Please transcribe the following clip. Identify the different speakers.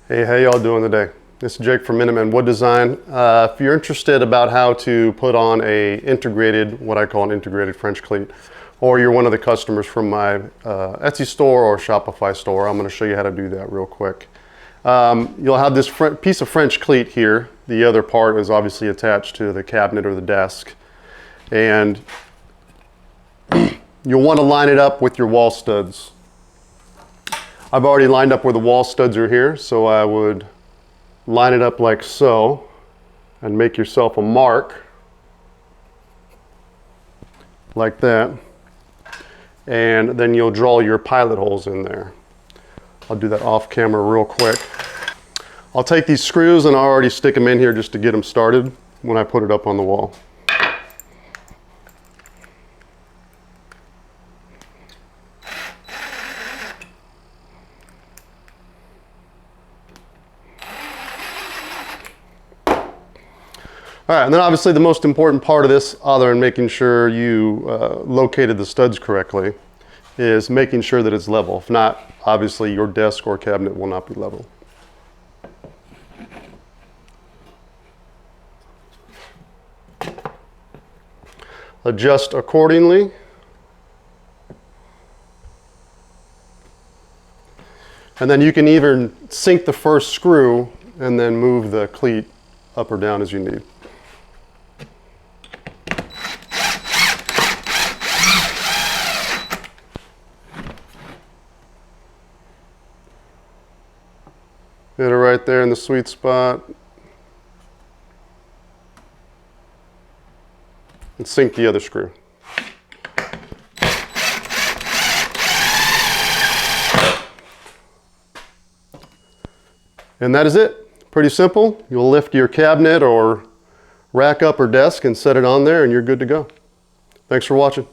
Speaker 1: Hey, how y'all doing today? This is Jake from Minuteman Wood Design. If you're interested about how to put on what I call an integrated French cleat, or you're one of the customers from my Etsy store or Shopify store, I'm going to show you how to do that real quick. You'll have this piece of French cleat here. The other part is obviously attached to the cabinet or the desk. And you'll want to line it up with your wall studs. I've already lined up where the wall studs are here, so I would line it up like so and make yourself a mark like that, and then you'll draw your pilot holes in there. I'll do that off camera real quick. I'll take these screws and I'll already stick them in here just to get them started when I put it up on the wall. All right, and then obviously the most important part of this, other than making sure you located the studs correctly, is making sure that it's level. If not, obviously your desk or cabinet will not be level. Adjust accordingly. And then you can either sink the first screw and then move the cleat up or down as you need. Get it right there in the sweet spot. And sink the other screw. And that is it. Pretty simple. You'll lift your cabinet or rack up or desk and set it on there and you're good to go. Thanks for watching.